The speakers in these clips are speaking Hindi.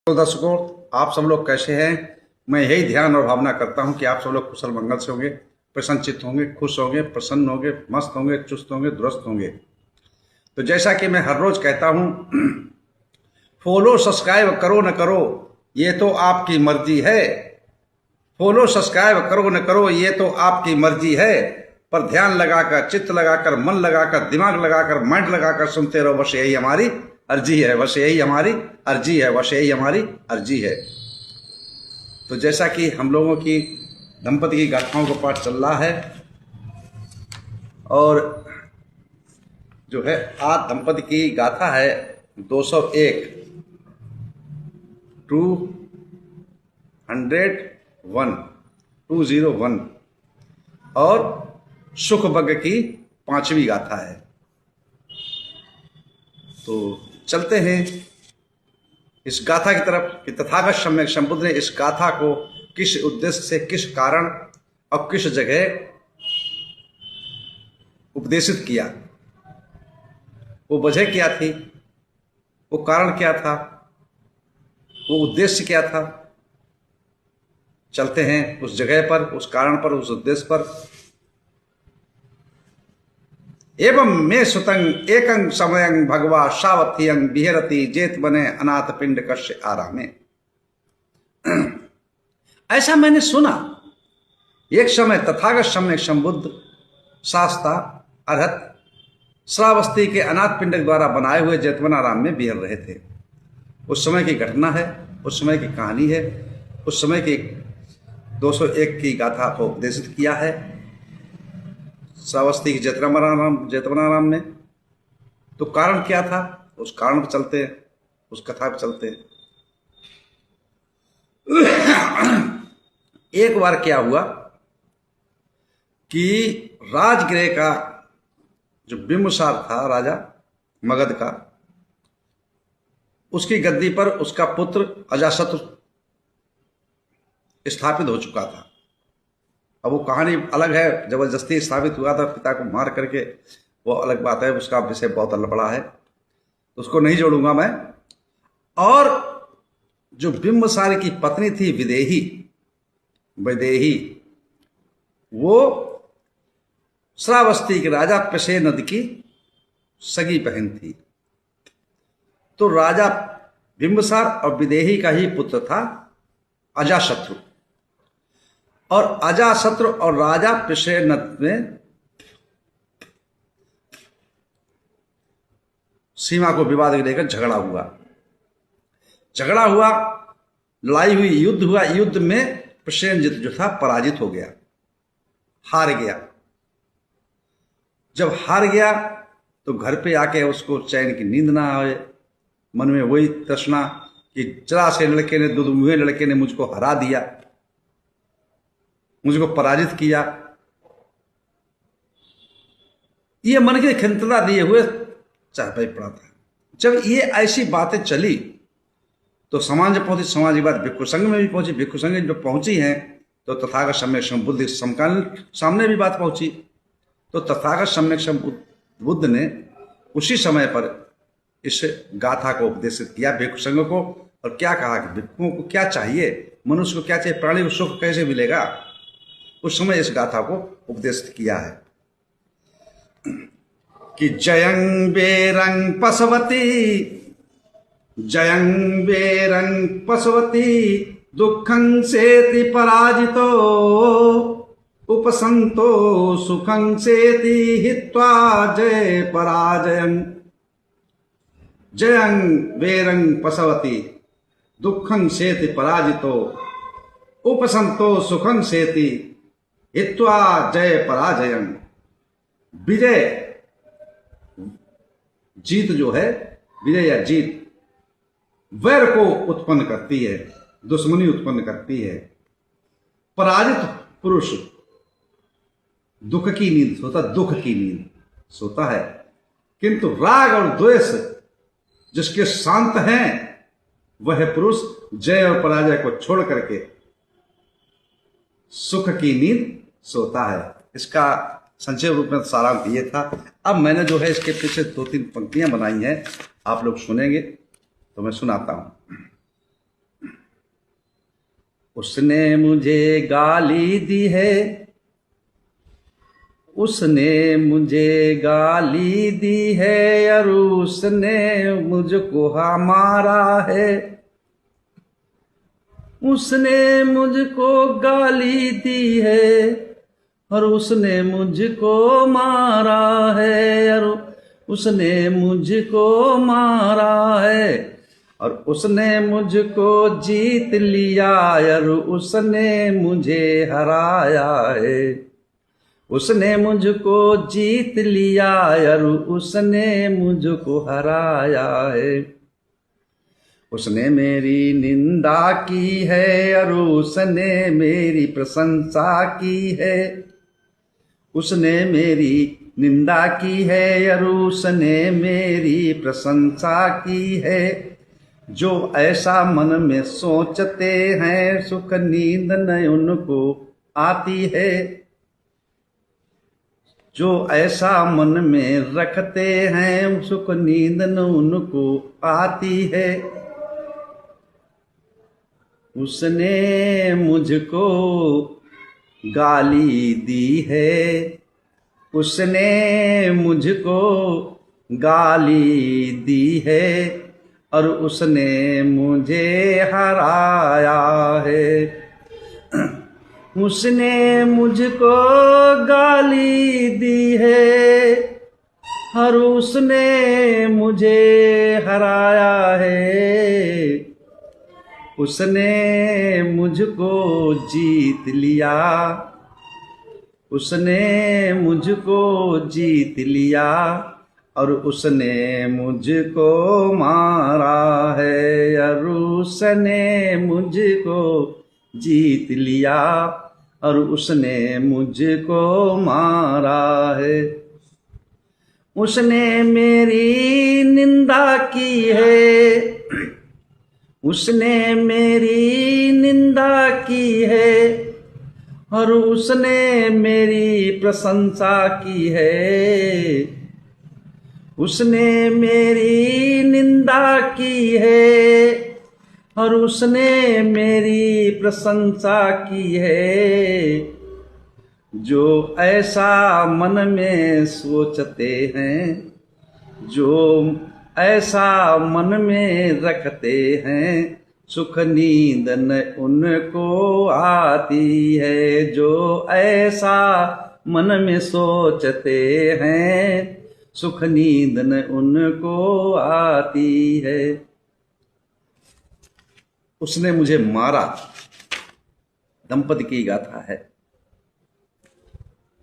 तो दर्शकों, आप सब लोग कैसे हैं। मैं यही ध्यान और भावना करता हूं कि आप सब लोग कुशल मंगल से होंगे, प्रसन्नचित्त होंगे, खुश होंगे, प्रसन्न होंगे, मस्त होंगे, चुस्त होंगे, दुरुस्त होंगे। तो जैसा कि मैं हर रोज कहता हूं, फॉलो सब्सक्राइब करो न करो ये तो आपकी मर्जी है। फॉलो सब्सक्राइब करो न करो ये तो आपकी मर्जी है, पर ध्यान लगाकर, चित्त लगाकर, मन लगाकर, दिमाग लगाकर, माइंड लगाकर सुनते रहो, बस यही हमारी अर्जी है, बस यही हमारी अर्जी है, बस यही हमारी अर्जी है। तो जैसा कि हम लोगों की दंपति की गाथाओं का पाठ चल रहा है, और जो है आज दंपति की गाथा है 201 201 और सुख भग की 5वीं गाथा है। तो चलते हैं इस गाथा की तरफ कि तथागत सम्यक संबुद्ध ने इस गाथा को किस उद्देश्य से, किस कारण और किस जगह उपदेशित किया। वो वजह क्या थी, वो कारण क्या था, वो उद्देश्य क्या था। चलते हैं उस जगह पर, उस कारण पर, उस उद्देश्य पर। एवं मे सुतंग एकंग समयं भगवा सावथियंग बिहरती जेत बने अनाथ पिंड कश्य आरामे। ऐसा मैंने सुना, एक समय तथागत सम्यक संबुद्ध शास्ता अरहत श्रावस्ती के अनाथ पिंड द्वारा बनाए हुए जेतवन आराम में बिहर रहे थे। उस समय की घटना है, उस समय की कहानी है, उस समय की 201 की गाथा को उपदेशित किया है श्रावस्ती के जेतवनाराम में। तो कारण क्या था, उस कारण पर चलते हैं, उस कथा पर चलते हैं। एक बार क्या हुआ कि राजगृह का जो बिंबसार था, राजा मगध का, उसकी गद्दी पर उसका पुत्र अजाशत्रु स्थापित हो चुका था। अब वो कहानी अलग है, जबरदस्ती स्थापित हुआ था, पिता को मार करके, वो अलग बात है, उसका विषय बहुत बड़ा है, उसको नहीं जोड़ूंगा मैं। और जो बिंबसार की पत्नी थी वैदेही, वो श्रावस्ती के राजा प्रसेनद की सगी बहन थी। तो राजा बिंबसार और विदेही का ही पुत्र था अजाशत्रु, और अजाशत्रु और राजा प्रसेनद में सीमा को विवाद लेकर झगड़ा हुआ, लड़ाई हुई, युद्ध हुआ। युद्ध में प्रसेनजित जो था पराजित हो गया, हार गया। जब हार गया तो घर पे आके उसको चैन की नींद ना आए, मन में वही तृष्णा कि जरा से लड़के ने, दुधमुहे लड़के ने मुझको हरा दिया, मुझको पराजित किया। ये मन के खिंतला दिए हुए चाह पे पड़ा था। जब ये ऐसी बातें चली तो समाज पहुंची, समाज की बात भिक्षु संघ में भी पहुंची। भिक्षु संघ जब पहुंची है तो तथागत सम्यक संबुद्ध समकालीन सामने भी बात पहुंची। तो तथागत सम्यक संबुद्ध ने उसी समय पर इस गाथा को उपदेशित किया भिक्षु संघ को, और क्या कहा कि भिक्षुओं को क्या चाहिए, मनुष्य को क्या चाहिए, प्राणी को सुख कैसे मिलेगा, उस समय इस गाथा को उपदेशित किया है कि जयं बेरंग पशवती दुखं सेति पराजितो उपसंतो सुखं सेति हित्वा जय पराजयं। जयं बेरंग पशवती दुखं सेति पराजितो उपसंतो सुखं सेति हित्वा जय पराजयं। विजय, जीत जो है, विजय या जीत वैर को उत्पन्न करती है, दुश्मनी उत्पन्न करती है। पराजित पुरुष दुख की नींद सोता है, किंतु राग और द्वेष जिसके शांत हैं वह पुरुष जय और पराजय को छोड़ करके सुख की नींद सोता है। इसका संक्षेप रूप में सारांश ये था। अब मैंने जो है इसके पीछे 2-3 पंक्तियां बनाई हैं, आप लोग सुनेंगे तो मैं सुनाता हूं। उसने मुझे गाली दी है, उसने मुझे गाली दी है, और उसने मुझको मारा है। उसने मुझको गाली दी है और उसने मुझको मारा है, और उसने मुझको मारा है, और उसने मुझको जीत लिया, और उसने मुझे हराया है। उसने मुझको जीत लिया और उसने मुझको हराया है। उसने मेरी निंदा की है और उसने मेरी प्रशंसा की है। उसने मेरी निंदा की है और उसने मेरी प्रशंसा की है। जो ऐसा मन में सोचते हैं, सुख नींद न उनको आती है। जो ऐसा मन में रखते हैं, सुख नींद न उनको आती है। उसने मुझको गाली दी है, उसने मुझको गाली दी है, और उसने मुझे हराया है। उसने मुझको गाली दी है और उसने मुझे हराया है। उसने मुझको जीत लिया, उसने मुझको जीत लिया, और उसने मुझको मारा है, और उसने मुझको जीत लिया, और उसने मुझको मारा है। उसने मेरी निंदा की है, उसने मेरी निंदा की है, और उसने मेरी प्रशंसा की है। उसने मेरी निंदा की है और उसने मेरी प्रशंसा की है। जो ऐसा मन में सोचते हैं, जो ऐसा मन में रखते हैं, सुख नींद न उनको आती है। जो ऐसा मन में सोचते हैं, सुख नींद न उनको आती है। उसने मुझे मारा, दंपति की गाथा है।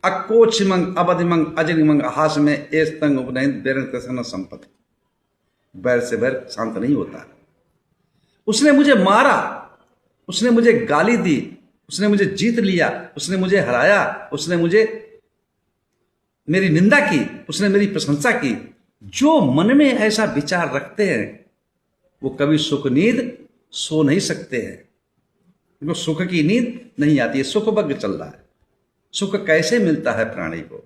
अक्कोचिमंग अबधिमंग अजनिमंग हास में एस तंग उपनयन बेरंग तसन संपत्ति। बैर से बैर शांत नहीं होता। उसने मुझे मारा, उसने मुझे गाली दी, उसने मुझे जीत लिया, उसने मुझे हराया, उसने मुझे मेरी निंदा की, उसने मेरी प्रशंसा की। जो मन में ऐसा विचार रखते हैं, वो कभी सुख नींद सो नहीं सकते हैं। उनको सुख की नींद नहीं आती है। सुख भग चल रहा है। सुख कैसे मिलता है प्राणी को?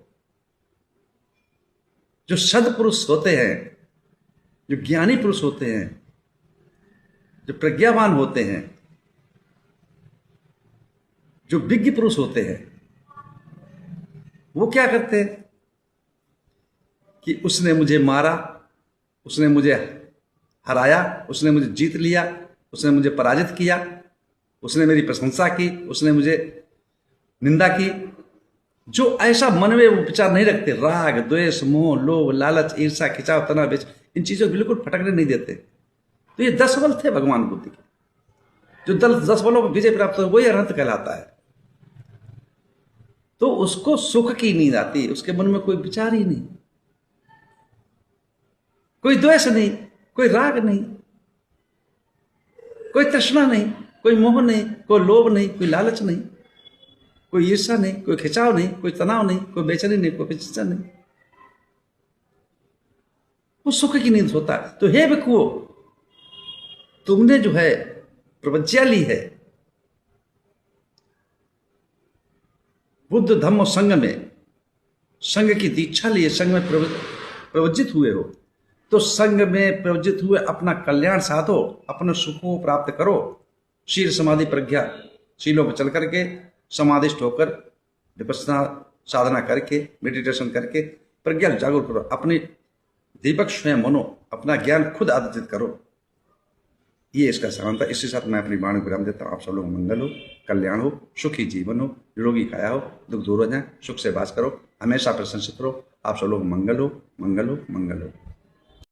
जो सदपुरुष होते हैं, जो ज्ञानी पुरुष होते हैं, जो प्रज्ञावान होते हैं, जो विज्ञ पुरुष होते हैं, वो क्या करते हैं कि उसने मुझे मारा, उसने मुझे हराया, उसने मुझे जीत लिया, उसने मुझे पराजित किया, उसने मेरी प्रशंसा की, उसने मुझे निंदा की। जो ऐसा मन में वो विचार नहीं रखते, राग द्वेष मोह लोभ लालच ईर्षा खिंचाव तनाव बेच, इन चीजों को बिल्कुल फटकने नहीं देते। तो ये 10 बल थे भगवान बुद्धि के। जो 10 बलों पर विजय प्राप्त हो, वही अरहंत कहलाता है। तो उसको सुख की नींद आती है। उसके मन में कोई विचार ही नहीं, कोई द्वेष नहीं, कोई राग नहीं, कोई तृष्णा नहीं, कोई मोह नहीं, कोई लोभ नहीं, कोई लालच नहीं, कोई ईर्षा नहीं, कोई खिंचाव नहीं, कोई तनाव नहीं, कोई बेचैनी नहीं, कोई चिंता नहीं। वो सुख की नींद सोता है। तो हे भिक्षुओं, तुमने जो है प्रवज्ञा ली है, बुद्ध धम्म संघ में, संघ की दीक्षा ली है, संघ में प्रवज्जित हुए हो, तो संघ में प्रवज्जित हुए अपना कल्याण साधो, अपने सुख को प्राप्त करो। शील समाधि प्रज्ञा शीलों पर चल करके समाधिष्ट होकर विपස්සना साधना करके मेडिटेशन करके प्रज्ञा जागरूक करो, अपने दीपक स्वयं बनो, अपना ज्ञान खुद अर्जित करो। ये इसका सारांश था। इसके साथ मैं अपनी वाणी विराम देता हूँ। आप सब लोग मंगल हो, कल्याण हो, सुखी जीवन हो, निरोगी काया हो, दुख दूर हो जाए, सुख से वास करो, हमेशा प्रशंसित रहो। आप सब लोग मंगल हो, मंगल हो, मंगल हो।